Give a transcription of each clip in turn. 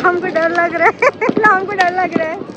हमको डर लग रहा है हमको डर लग रहा है।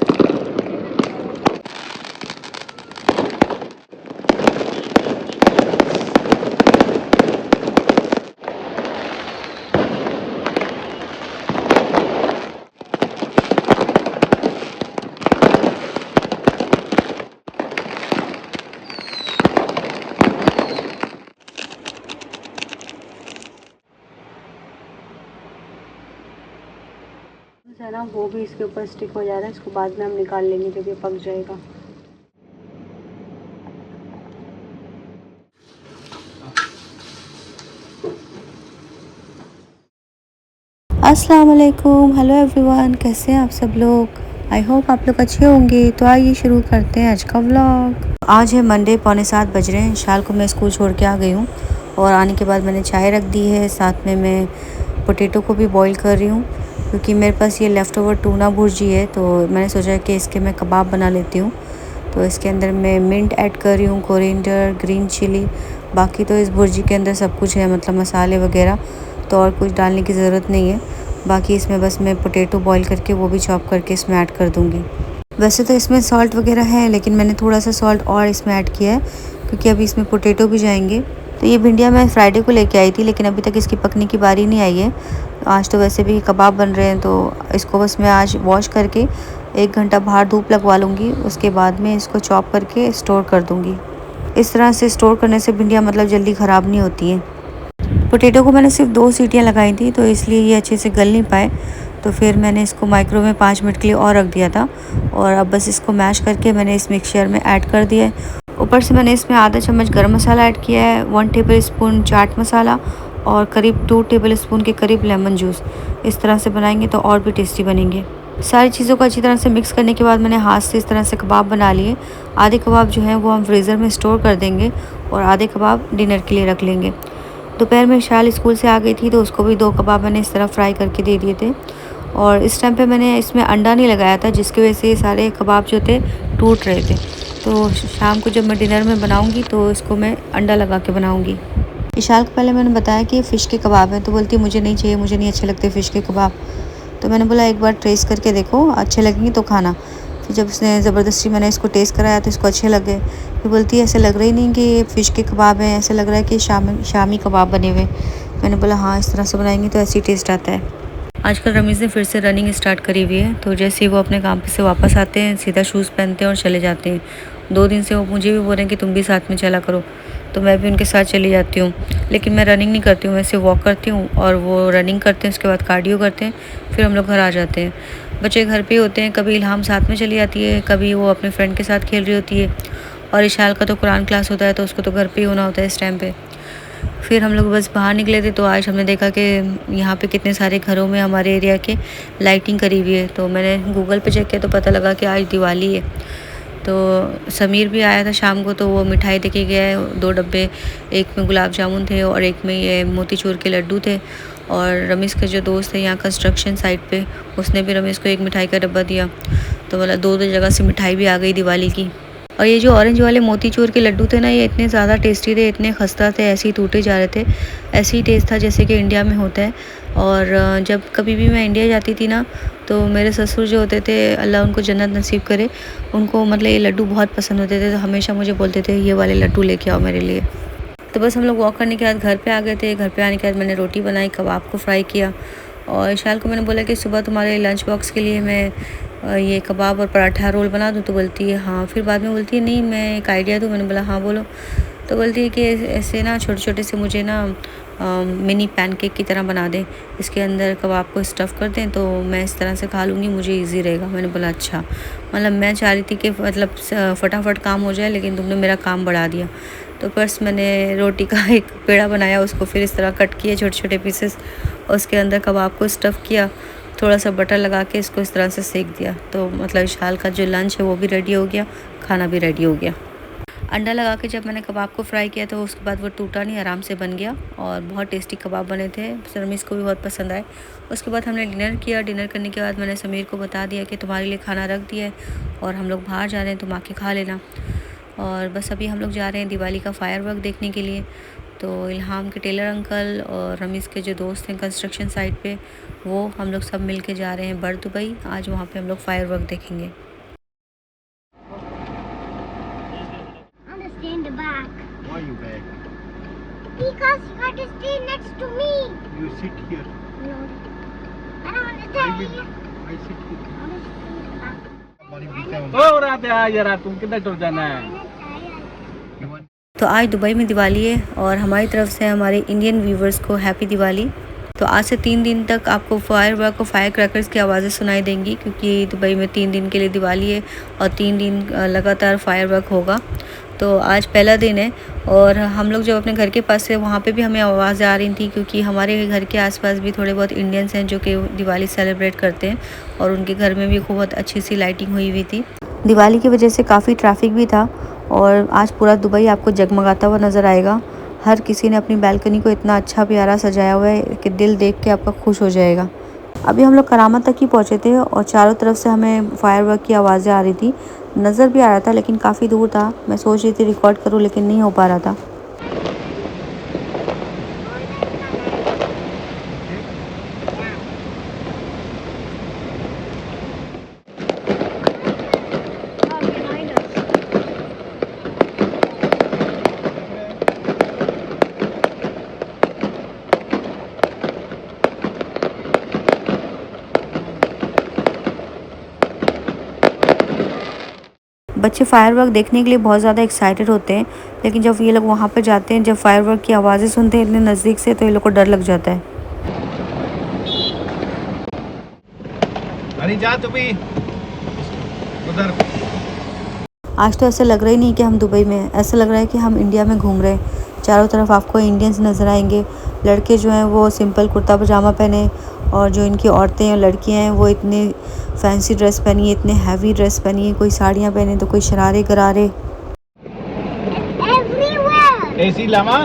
है ना, वो भी इसके ऊपर स्टिक हो जा रहा है। इसको बाद में हम निकाल लेंगे जब ये पक जाएगा। अस्सलाम वालेकुम, हेलो एवरीवन, कैसे हैं आप सब लोग। आई होप आप लोग अच्छे होंगे। तो आइए शुरू करते हैं आज का व्लॉग। आज है मंडे, 6:45 बज रहे हैं। शाल को मैं स्कूल छोड़ के आ गई हूँ और आने के बाद मैंने चाय रख दी है। साथ में मैं पोटैटो को भी बॉईल कर रही हूँ क्योंकि मेरे पास ये लेफ़्ट ओवर टूना भुर्जी है। तो मैंने सोचा कि इसके मैं कबाब बना लेती हूँ। तो इसके अंदर मैं मिंट ऐड कर रही हूँ, कोरिएंडर, ग्रीन चिली। बाकी तो इस भुर्जी के अंदर सब कुछ है, मतलब मसाले वगैरह, तो और कुछ डालने की ज़रूरत नहीं है। बाकी इसमें बस मैं पोटैटो बॉईल करके वो भी चॉप करके इसमें ऐड कर दूँगी। वैसे तो इसमें सॉल्ट वगैरह है, लेकिन मैंने थोड़ा सा सॉल्ट और इसमें ऐड किया है क्योंकि अभी इसमें पोटैटो भी जाएंगे। तो ये भिंडियाँ मैं फ्राइडे को लेके आई थी, लेकिन अभी तक इसकी पकने की बारी नहीं आई है। आज तो वैसे भी कबाब बन रहे हैं, तो इसको बस मैं आज वॉश करके 1 घंटा बाहर धूप लगवा लूँगी। उसके बाद में इसको चॉप करके स्टोर कर दूँगी। इस तरह से स्टोर करने से भिंडियाँ मतलब जल्दी ख़राब नहीं होती हैं। पोटैटो को मैंने सिर्फ 2 सीटियाँ लगाई थी, तो इसलिए ये अच्छे से गल नहीं पाए। तो फिर मैंने इसको माइक्रो में 5 मिनट के लिए और रख दिया था और अब बस इसको मैश करके मैंने इस मिक्सचर में ऐड कर दिया है। ऊपर से मैंने इसमें आधा चम्मच गरम मसाला ऐड किया है, 1 टेबल स्पून चाट मसाला और करीब 2 टेबल स्पून के करीब लेमन जूस। इस तरह से बनाएंगे तो और भी टेस्टी बनेंगे। सारी चीज़ों को अच्छी तरह से मिक्स करने के बाद मैंने हाथ से इस तरह से कबाब बना लिए। आधे कबाब जो हैं वो हम फ्रीज़र में स्टोर कर देंगे और आधे कबाब डिनर के लिए रख लेंगे। दोपहर में शाल स्कूल से आ गई थी, तो उसको भी 2 कबाब मैंने इस तरह फ्राई करके दे दिए थे। और इस टाइम पे मैंने इसमें अंडा नहीं लगाया था, जिसकी वजह से ये सारे कबाब जो थे टूट रहे थे। तो शाम को जब मैं डिनर में बनाऊंगी तो इसको मैं अंडा लगा के बनाऊंगी। इशाल को पहले मैंने बताया कि ये फ़िश के कबाब हैं, तो बोलती है मुझे नहीं चाहिए, मुझे नहीं अच्छे लगते फ़िश के कबाब। तो मैंने बोला एक बार टेस्ट करके देखो, अच्छे लगेंगे तो खाना। फिर जब उसने ज़बरदस्ती मैंने इसको टेस्ट कराया तो इसको अच्छे लगे। फिर बोलती है ऐसे लग रहा ही नहीं कि ये फ़िश के कबाब हैं, ऐसे लग रहा है कि शामी कबाब बने हुए। मैंने बोला हाँ, इस तरह से बनाएंगे तो ऐसे ही टेस्ट आता है। आजकल रमीज़ ने फिर से रनिंग स्टार्ट करी हुई है, तो जैसे ही वो अपने काम पे से वापस आते हैं सीधा शूज़ पहनते हैं और चले जाते हैं। 2 दिन से वो मुझे भी बोल रहे हैं कि तुम भी साथ में चला करो, तो मैं भी उनके साथ चली जाती हूँ। लेकिन मैं रनिंग नहीं करती हूँ, मैं सिर्फ वॉक करती हूँ और वो रनिंग करते हैं, उसके बाद कार्डियो करते हैं, फिर हम लोग घर आ जाते हैं। बच्चे घर पे होते हैं, कभी इल्हाम साथ में चली जाती है, कभी वो अपने फ्रेंड के साथ खेल रही होती है। और इशाल का तो कुरान क्लास होता है, तो उसको तो घर पे ही होना होता है इस टाइम पे। फिर हम लोग बस बाहर निकले थे, तो आज हमने देखा कि यहाँ पे कितने सारे घरों में हमारे एरिया के लाइटिंग करी हुई है। तो मैंने गूगल पे चेक किया तो पता लगा कि आज दिवाली है। तो समीर भी आया था शाम को, तो वो मिठाई देके गया है 2 डब्बे। एक में गुलाब जामुन थे और एक में ये मोतीचूर के लड्डू थे। और रमेश का जो दोस्त है यहाँ कंस्ट्रक्शन साइट पे, उसने भी रमेश को एक मिठाई का डब्बा दिया। तो मतलब 2 जगह से मिठाई भी आ गई दिवाली की। और ये जो ऑरेंज वाले मोतीचूर के लड्डू थे ना, ये इतने ज़्यादा टेस्टी थे, इतने खस्ता थे, ऐसे ही टूटे जा रहे थे। ऐसे ही टेस्ट था जैसे कि इंडिया में होता है। और जब कभी भी मैं इंडिया जाती थी ना, तो मेरे ससुर जो होते थे, अल्लाह उनको जन्नत नसीब करे, उनको मतलब ये लड्डू बहुत पसंद होते थे। तो हमेशा मुझे बोलते थे ये वाले लड्डू लेके आओ मेरे लिए। तो बस हम लोग वॉक करने के बाद घर पे आ गए थे। घर पे आने के बाद मैंने रोटी बनाई, कबाब को फ्राई किया। और इशाल को मैंने बोला कि सुबह तुम्हारे लंच बॉक्स के लिए मैं ये कबाब और पराठा रोल बना दूँ। तो बोलती है हाँ। फिर बाद में बोलती है नहीं, मैं एक आइडिया दूँ। मैंने बोला हाँ बोलो। तो बोलती है कि ऐसे ना छोटे छोटे से मुझे ना मिनी पैनकेक की तरह बना दें, इसके अंदर कबाब को स्टफ़ कर दें, तो मैं इस तरह से खा लूँगी, मुझे इजी रहेगा। मैंने बोला अच्छा। मतलब मैं चाह रही थी कि मतलब फटाफट काम हो जाए, लेकिन तुमने मेरा काम बढ़ा दिया। तो बस मैंने रोटी का एक पेड़ा बनाया, उसको फिर इस तरह कट किए छोटे छोटे पीसेस, और उसके अंदर कबाब को स्टफ़ किया, थोड़ा सा बटर लगा के इसको इस तरह से सेक दिया। तो मतलब इशाल का जो लंच है वो भी रेडी हो गया, खाना भी रेडी हो गया। अंडा लगा के जब मैंने कबाब को फ्राई किया तो उसके बाद वो टूटा नहीं, आराम से बन गया और बहुत टेस्टी कबाब बने थे। रमीज़ को भी बहुत पसंद आए। उसके बाद हमने डिनर किया। डिनर करने के बाद मैंने समीर को बता दिया कि तुम्हारे लिए खाना रख दिया है और हम लोग बाहर जा रहे हैं, तुम आके खा लेना। और बस अभी हम लोग जा रहे हैं दिवाली का फायरवर्क देखने के लिए। तो इल्हाम के टेलर अंकल और रमीज़ के जो दोस्त हैं कंस्ट्रक्शन साइट पे, वो हम लोग सब मिल के जा रहे हैं बर दुबई। आज वहाँ पे हम लोग फायरवर्क देखेंगे। Why you back? Because you got to stay next to me. You sit here. No. I don't want to stay. I sit here. ओ रात है यार, तुम किधर टूर जाना है? तो आज दुबई में दिवाली है और हमारी तरफ से हमारे इंडियन व्यूवर्स को हैप्पी दिवाली। तो आज से 3 दिन तक आपको फायरवर्क और फायर क्रैकर्स की आवाज़ें सुनाई देंगी, क्योंकि दुबई में 3 दिन के लिए दिवाली है और 3 दिन लगातार फायरवर्क होगा। तो आज पहला दिन है और हम लोग जब अपने घर के पास से वहाँ पे भी हमें आवाज़ें आ रही थी, क्योंकि हमारे घर के आसपास भी थोड़े बहुत इंडियंस हैं जो कि दिवाली सेलिब्रेट करते हैं और उनके घर में भी बहुत अच्छी सी लाइटिंग हुई हुई थी। दिवाली की वजह से काफ़ी ट्रैफिक भी था और आज पूरा दुबई आपको जगमगाता हुआ नज़र आएगा। हर किसी ने अपनी बालकनी को इतना अच्छा प्यारा सजाया हुआ है कि दिल देख के आपका खुश हो जाएगा। अभी हम लोग करामत तक ही पहुँचे थे और चारों तरफ से हमें फायरवर्क की आवाज़ें आ रही थी। नज़र भी आ रहा था लेकिन काफ़ी दूर था। मैं सोच रही थी रिकॉर्ड करूँ लेकिन नहीं हो पा रहा था। बच्चे फायरवर्क देखने के लिए बहुत ज़्यादा एक्साइटेड होते हैं, लेकिन जब ये लोग वहाँ पर जाते हैं, जब फायरवर्क की आवाज़ें सुनते हैं इतने नज़दीक से, तो ये लोग को डर लग जाता है। अरे जा तू भी उधर। आज तो ऐसा लग रहा ही नहीं कि हम दुबई में हैं, ऐसा लग रहा है कि हम इंडिया में घूम रहे हैं। चारों तरफ आपको इंडियंस नज़र आएंगे। लड़के जो हैं वो सिंपल कुर्ता पजामा पहने और जो इनकी औरतें और लड़कियां हैं वो इतने फैंसी ड्रेस पहनी है, इतने हैवी ड्रेस पहनी है। कोई साड़ियाँ पहने तो कोई शरारे गरारे। एसी लामा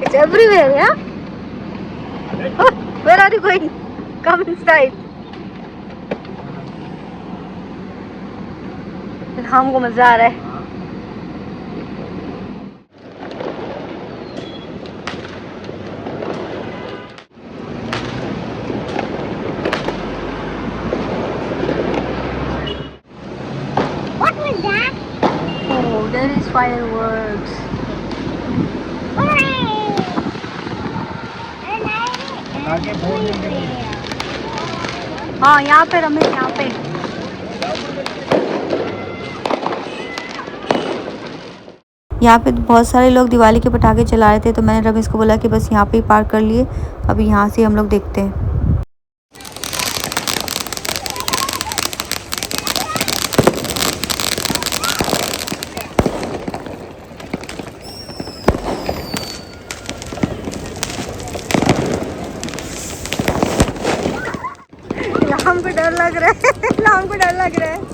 It's everywhere, yeah? Oh, where are you going? Come inside. हमको मजा आ रहा है। What was that? Oh, there is fireworks. आगे बोल देंगे। हाँ, यहाँ पे रमेश, यहाँ पे। यहाँ पे बहुत सारे लोग दिवाली के पटाखे चला रहे थे, तो मैंने रमेश को बोला कि बस यहाँ पे ही पार्क कर लिए, अभी यहाँ से हम लोग देखते हैं। हमको डर लग रहा है, हमको डर लग रहा है।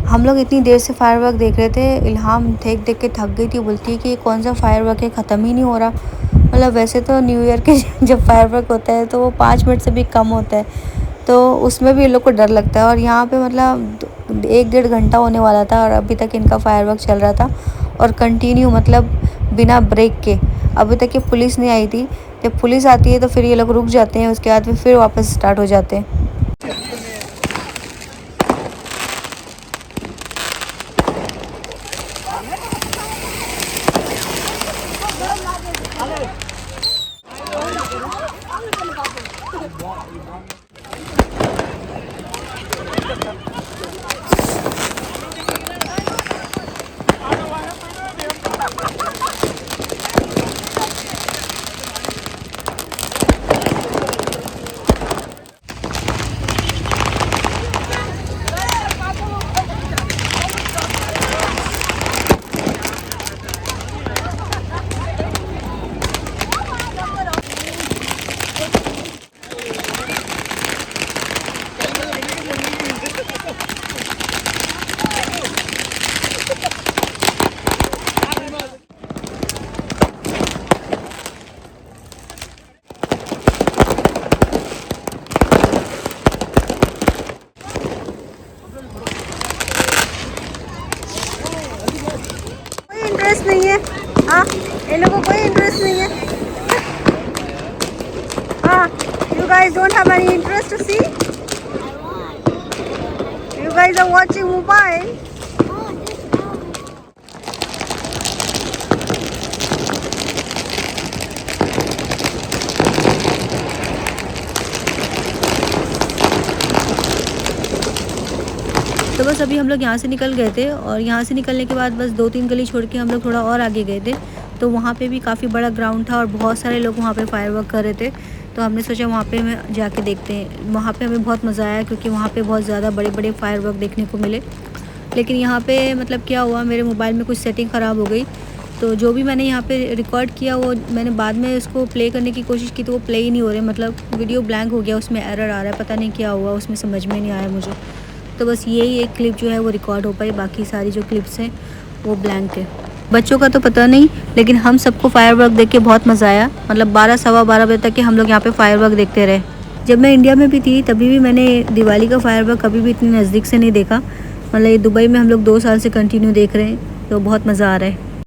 हम लोग इतनी देर से फायरवर्क देख रहे थे। इल्हाम देख देख के थक गई थी, बोलती है कि कौन सा फायरवर्क है, ख़त्म ही नहीं हो रहा। मतलब वैसे तो न्यू ईयर के जब फायरवर्क होता है तो वो 5 मिनट से भी कम होता है, तो उसमें भी इन लोग को डर लगता है। और यहाँ पे मतलब 1-1.5 घंटा होने वाला था और अभी तक इनका फायरवर्क चल रहा था और कंटिन्यू, मतलब बिना ब्रेक के। अभी तक ये पुलिस नहीं आई थी। जब पुलिस आती है तो फिर ये लोग रुक जाते हैं, उसके बाद फिर वापस स्टार्ट हो जाते हैं। इंटरेस्ट नहीं है, हाँ इन लोगों को कोई इंटरेस्ट नहीं है। हाँ, you guys don't have any interest to see? You guys are watching mobile. तो बस अभी हम लोग यहाँ से निकल गए थे और यहाँ से निकलने के बाद बस 2-3 गली छोड़ के हम लोग थोड़ा और आगे गए थे। तो वहाँ पे भी काफ़ी बड़ा ग्राउंड था और बहुत सारे लोग वहाँ पे फायरवर्क कर रहे थे। तो हमने सोचा वहाँ पे में जाके देखते हैं। वहाँ पे हमें बहुत मज़ा आया क्योंकि वहाँ पे बहुत ज़्यादा बड़े बड़े फायरवर्क देखने को मिले। लेकिन यहाँ पे मतलब क्या हुआ, मेरे मोबाइल में कुछ सेटिंग ख़राब हो गई, तो जो भी मैंने यहाँ पे रिकॉर्ड किया वो मैंने बाद में उसको प्ले करने की कोशिश की तो वो प्ले ही नहीं हो रहे। मतलब वीडियो ब्लैंक हो गया, उसमें एरर आ रहा है, पता नहीं क्या हुआ, उसमें समझ में नहीं आया मुझे। तो बस यही एक क्लिप जो है वो रिकॉर्ड हो पाई, बाकी सारी जो क्लिप्स हैं वो ब्लैंक है। बच्चों का तो पता नहीं, लेकिन हम सबको फायरवर्क देख के बहुत मज़ा आया। मतलब 12-12:15 बजे तक के हम लोग यहाँ पे फायरवर्क देखते रहे। जब मैं इंडिया में भी थी तभी भी मैंने दिवाली का फायरवर्क कभी भी इतनी नज़दीक से नहीं देखा। मतलब ये दुबई में हम लोग 2 साल से कंटिन्यू देख रहे हैं, तो बहुत मज़ा आ रहा है।